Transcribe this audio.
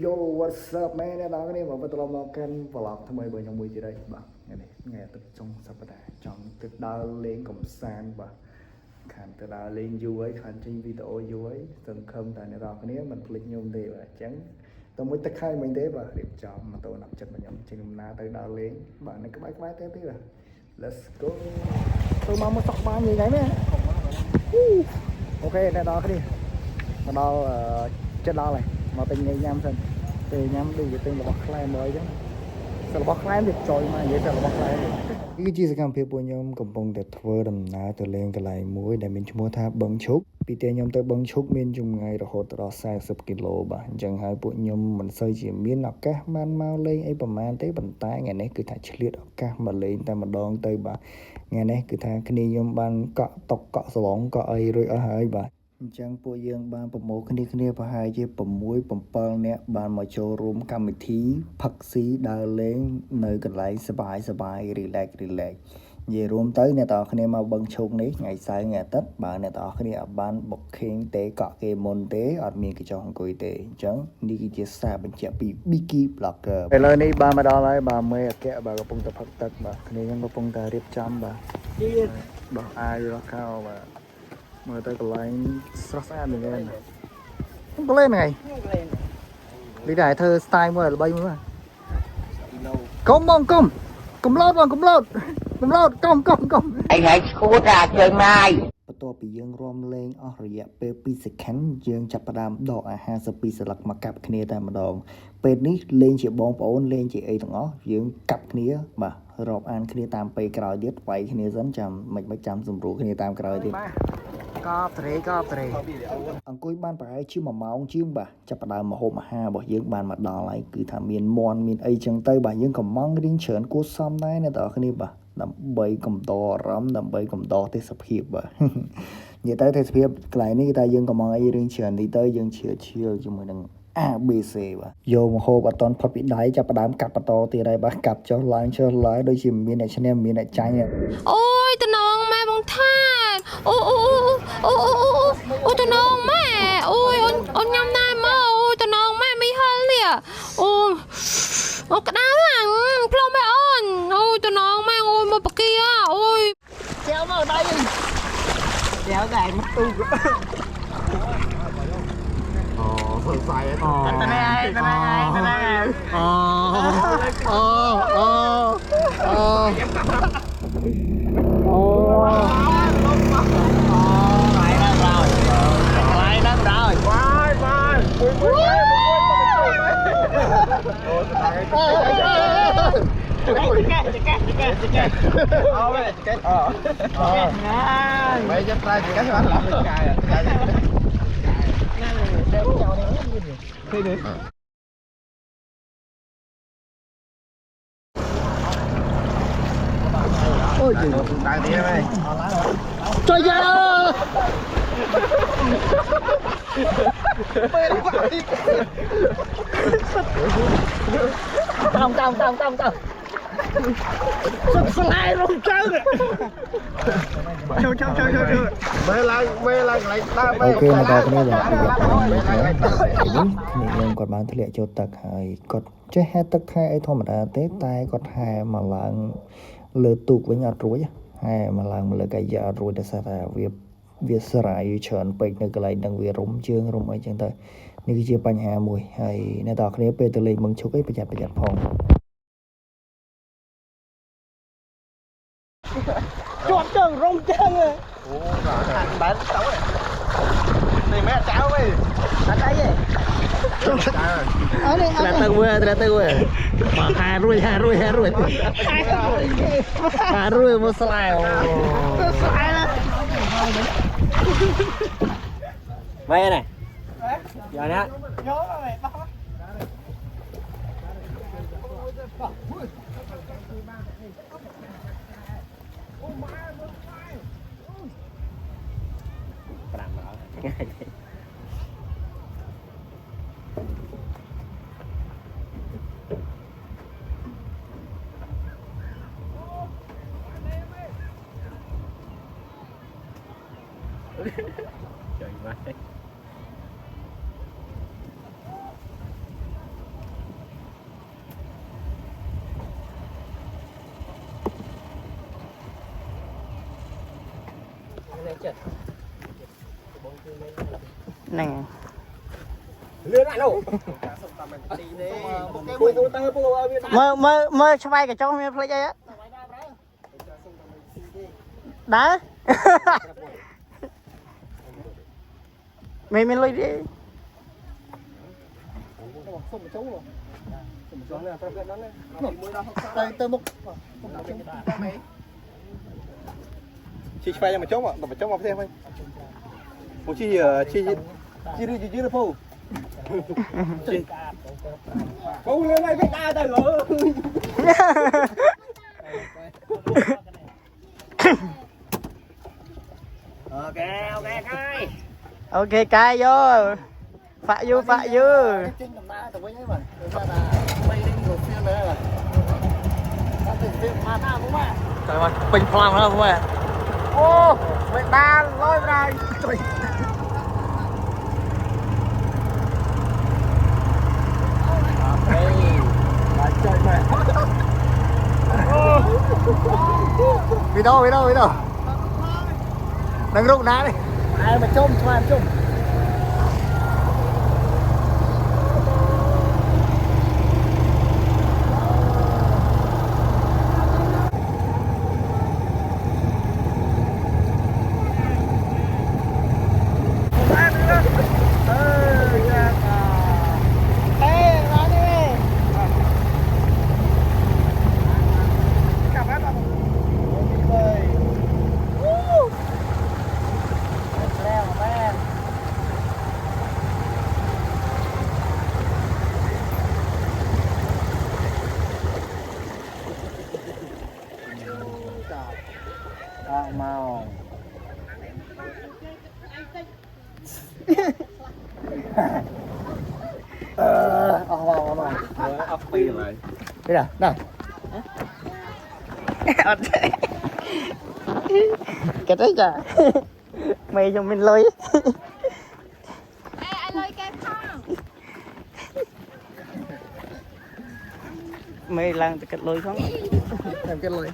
Yo, what's up មែនអ្នកនរគ្នាមកបន្តមកកាន់ vlog ថ្មីរបស់ខ្ញុំមួយទៀតហើយបាទថ្ងៃទឹកចុងសប្តាហ៍ចង់ទៅដើរលេងកំសាន្តបាទខានទៅដើរលេងយូរហើយខានចេញវីដេអូយូរហើយសង្ឃឹមថាអ្នកនរគ្នាមិនភ្លេចខ្ញុំទេបាទអញ្ចឹងទៅមួយទឹកខែមិញទេបាទរៀបចំម៉ូតូណាប់ចិត្តរបស់ខ្ញុំចេញដំណើរទៅដើរលេងបាទនៅក្បែរទេបាទ Let's go ទៅមកសក់បាននិយាយមែនអូខេអ្នកនរគ្នាមកដល់ចិត្តដល់ហើយមកពេញញ៉ាំសិនពេលញ៉ាំដូចជាទិញរបស់ខ្លែមើលអញ្ចឹងសិលរបស់ខ្លែវាចុយមកនិយាយតែរបស់ខ្លែនេះគឺជាសកម្មភាពពួកខ្ញុំកំពុងតែធ្វើដំណើរទៅលេងកន្លែងមួយដែលមានឈ្មោះថាបឹងឈុកពីផ្ទះខ្ញុំទៅបឹងឈុកមានចម្ងាយរហូតដល់40គីឡូបាទអញ្ចឹងហើយពួកខ្ញុំមិនសូវជាមានឱកាសបានមកលេងអីប្រហែលទេប៉ុន្តែថ្ងៃនេះគឺថាឆ្លៀតឱកាសមកលេងតែម្ដងទៅបាទថ្ងៃនេះគឺថាគ្នាខ្ញុំបានកក់តុកកក់សឡងកក់អីរួចអស់ហើយបាទអញ្ចឹងពួកយើងបានប្រមូលគ្នាប្រហែលជា6 7នាក់បានមកចូលរួមកម្មវិធីផឹកស៊ីដើរលេងនៅកន្លែងសបាយ relax និយាយរួមទៅអ្នកទាំងអស់គ្នាមកបឹងឈូកនេះថ្ងៃសៅរ៍ថ្ងៃអាទិត្យបើអ្នកទាំងអស់គ្នាអត់បាន booking ទេកក់គេមុនទេអត់មានកញ្ចុះអង្គុយទេអញ្ចឹងនេះគឺជាសារបញ្ជាក់ពី Biki Blogger ឥឡូវនេះបានមកដល់ហើយបាទមេអគ្គបាទកំពុងតែផឹកទឹកបាទគ្នាខ្ញុំកំពុងតែរៀបចំបាទបោះអាយរកខោបាទមើលទៅកន្លែងស្រស់ស្អាតមែនទេខ្ញុំក៏លេងហ្នឹងហើយលីដែរធ្វើ style មួយល្បីមួយបាទកុំបងកុំឡូតបងកុំឡូតកុំអញឲ្យឈួតអាជើងម៉ាយបន្ទាប់ពីយើងរាំលេងអស់រយៈពេល2 second យើងចាប់ផ្ដើមដកអាហារ12សន្លឹកមកកាប់គ្នាតែម្ដងពេលនេះលេងជាបងប្អូនលេងជាអីទាំងអស់យើងកាប់គ្នាបាទរាប់អានគ្នាតាមពេលក្រោយទៀតវាយគ្នាសិនចាំមិនចាំសម្រួលគ្នាតាមក្រោយទៀតកបត្រេអង្គុយបានប្រហែលជា1ម៉ោងជាងបាទចាប់ផ្ដើមម្ហូបអាហាររបស់យើងបានមកដល់ហើយគឺថាមានមាន់មានអីចឹងទៅបាទយើងកំងរៀងច្រើនគួរសមដែរអ្នកទាំងអស់គ្នាបាទដើម្បីកំដរអារម្មណ៍ដើម្បីកំដរទេសភាពបាទនិយាយទៅទេសភាពកន្លែងនេះគឺថាយើងកំងអីរឿងច្រើននេះទៅយើងឈៀលជាមួយនឹងABC បាទយកមកហូបអត់តន់ផុតពីដៃចាប់ផ្ដើមកាប់បន្តទៀតហើយបាទកាប់ចុះឡើងដូចជាមានអ្នកឈ្នះមានអ្នកចាញ់អូយតំណងម៉ែបងថាអូតំណងម៉ែអូយអូនញ៉ាំដែរមកអូយតំណងម៉ែមិនហិលនេះអូក្តៅអាផ្លុំម៉ែអូនអូយតំណងម៉ែអូយមកបកាអូយចែវមកដៃចែវតែមកទូសរសៃតណែbây giờ trai thì cái bạn làm được cài ôi trời tay đi em ơi trời ơi tông sụp slide luôn trơn chơi mê lại lại ta mê ok mà đọc này là mình còn bán thiết cho tật hay còn chế hai tật hai ấy thôi mà đã tết tay còn hai mà là lừa tụt với nhà rối hai mà là lừa cái giờ rồi để sao là việc sải chọn bệnh này cái này đang việc rung chương rung ấy chẳng tớiนี่คือปัญหาមួយហើយអ្នកតើគ្នាពេលទៅលេងបឹងឈុកអីប្រយ័ត្នផងជាប់ជើងរងជើងអូបានទៅនេះមែនចៅអីអត់អីទេអើនេះអត់ទៅមើលមកហារួយមកស្លាយអូស្លាយណាមែនទេgiờ nè trời nè เลื่อนlại đâu mơ cho bay cả trong miếng plei á đá mình lôi đi chị phải cho mà chống ạ mà chống vào thêm thôi một chi chi được phô phô lên đây cái ta đây rồi ok cay vô phạ vô trời ơi bình phong lắm không ô mày ba lôi ra vì đâu đừng rụng đá đi ai mà chôm cho em chôm màu ấp pi lại đây nè nè cái đấy chả mày cho mình lôi ai lôi cái phong mày làm cái lôi không làm cái lôi